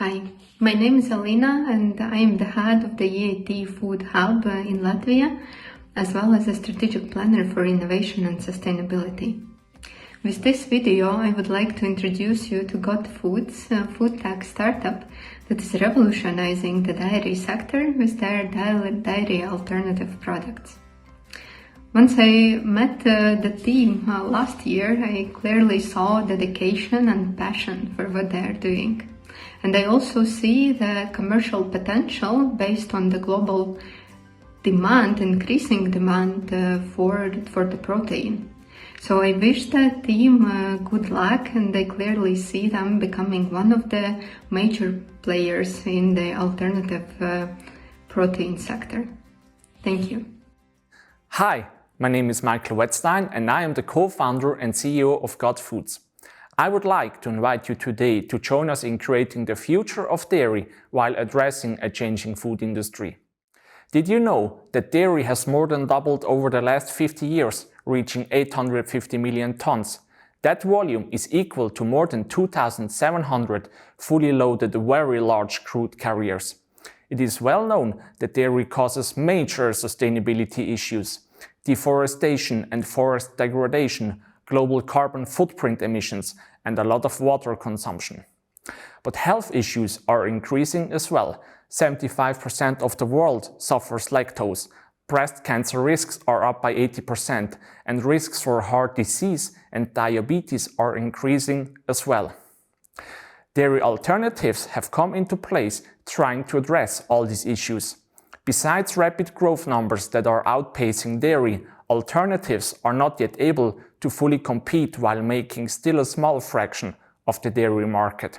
Hi, my name is Alina and I am the head of the EIT Food Hub in Latvia, as well as a strategic planner for innovation and sustainability. With this video, I would like to introduce you to Got Foods, a FoodTech startup that is revolutionizing the dairy sector with their dairy alternative products. Once I met the team last year, I clearly saw dedication and passion for what they are doing. And I also see the commercial potential based on the global demand, increasing demand for the protein. So I wish the team good luck, and I clearly see them becoming one of the major players in the alternative protein sector. Thank you. Hi, my name is Michael Wettstein and I am the co-founder and CEO of Got Foods. I would like to invite you today to join us in creating the future of dairy while addressing a changing food industry. Did you know that dairy has more than doubled over the last 50 years, reaching 850 million tons? That volume is equal to more than 2,700 fully loaded very large crude carriers. It is well known that dairy causes major sustainability issues: deforestation and forest degradation, global carbon footprint emissions, and a lot of water consumption. But health issues are increasing as well. 75% of the world suffers lactose. Breast cancer risks are up by 80%, and risks for heart disease and diabetes are increasing as well. Dairy alternatives have come into place trying to address all these issues. Besides rapid growth numbers that are outpacing dairy, alternatives are not yet able to fully compete while making still a small fraction of the dairy market.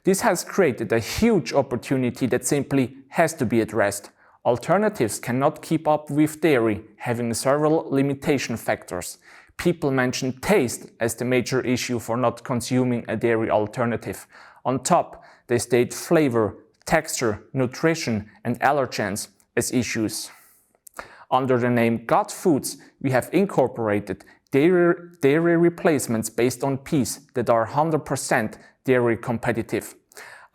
This has created a huge opportunity that simply has to be addressed. Alternatives cannot keep up with dairy, having several limitation factors. People mention taste as the major issue for not consuming a dairy alternative. On top, they state flavor, texture, nutrition, and allergens as issues. Under the name Got Foods, we have incorporated dairy replacements based on peas that are 100% dairy competitive.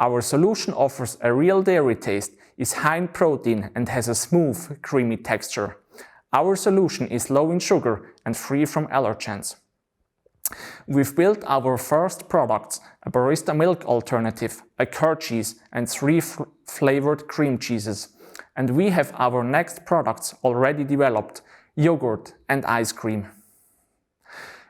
Our solution offers a real dairy taste, is high in protein, and has a smooth, creamy texture. Our solution is low in sugar and free from allergens. We've built our first products: a barista milk alternative, a curd cheese, and 3 flavored cream cheeses. And we have our next products already developed: yogurt and ice cream.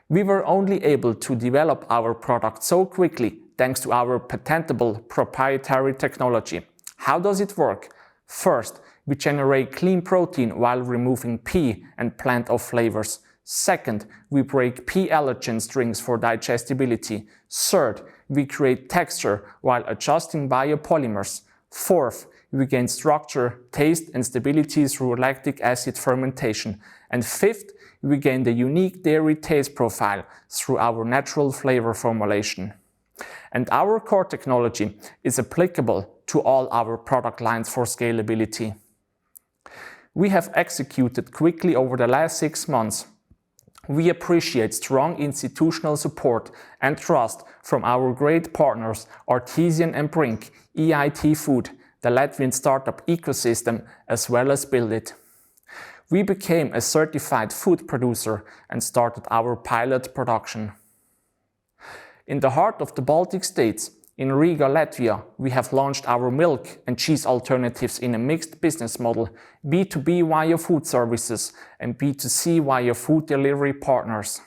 We were only able to develop our product so quickly thanks to our patentable proprietary technology. How does it work? First, we generate clean protein while removing pea and plant-off flavors. Second, we break pea allergen strings for digestibility. Third, we create texture while adjusting biopolymers. Fourth, we gain structure, taste, and stability through lactic acid fermentation. And fifth, we gain the unique dairy taste profile through our natural flavor formulation. And our core technology is applicable to all our product lines for scalability. We have executed quickly over the last 6 months. We appreciate strong institutional support and trust from our great partners Artesian and Brinc, EIT Food, the Latvian startup ecosystem, as well as Build It. We became a certified food producer and started our pilot production. In the heart of the Baltic states, in Riga, Latvia, we have launched our milk and cheese alternatives in a mixed business model: B2B via food services and B2C via food delivery partners.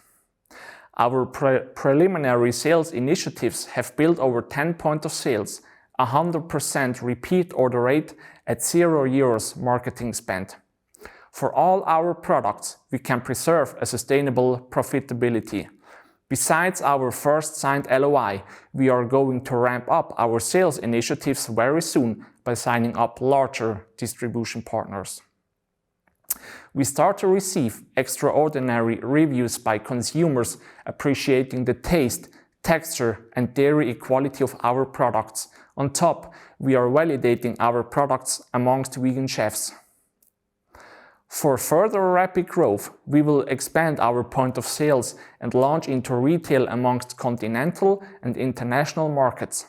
Our preliminary sales initiatives have built over 10 points of sales, 100% repeat order rate at €0 marketing spend. For all our products, we can preserve a sustainable profitability. Besides our first signed LOI, we are going to ramp up our sales initiatives very soon by signing up larger distribution partners. We start to receive extraordinary reviews by consumers appreciating the taste, texture, and dairy equality of our products. On top, we are validating our products amongst vegan chefs. For further rapid growth, we will expand our point of sales and launch into retail amongst continental and international markets.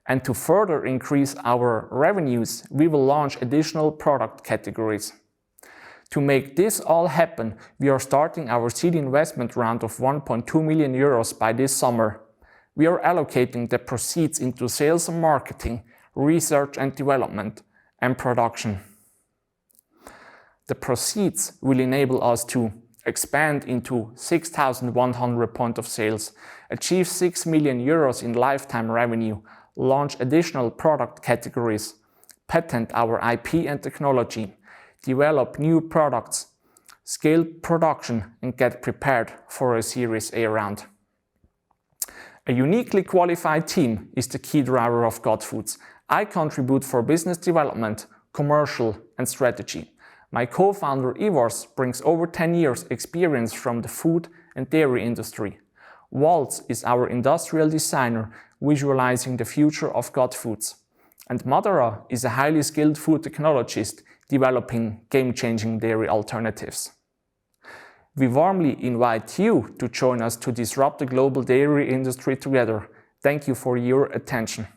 And to further increase our revenues, we will launch additional product categories. To make this all happen, we are starting our seed investment round of 1.2 million euros by this summer. We are allocating the proceeds into sales and marketing, research and development, and production. The proceeds will enable us to expand into 6,100 points of sales, achieve 6 million euros in lifetime revenue, launch additional product categories, patent our IP and technology, develop new products, scale production, and get prepared for a Series A round. A uniquely qualified team is the key driver of God Foods. I contribute for business development, commercial, and strategy. My co-founder Ivars brings over 10 years experience from the food and dairy industry. Waltz is our industrial designer visualizing the future of God Foods. And Madara is a highly skilled food technologist developing game-changing dairy alternatives. We warmly invite you to join us to disrupt the global dairy industry together. Thank you for your attention.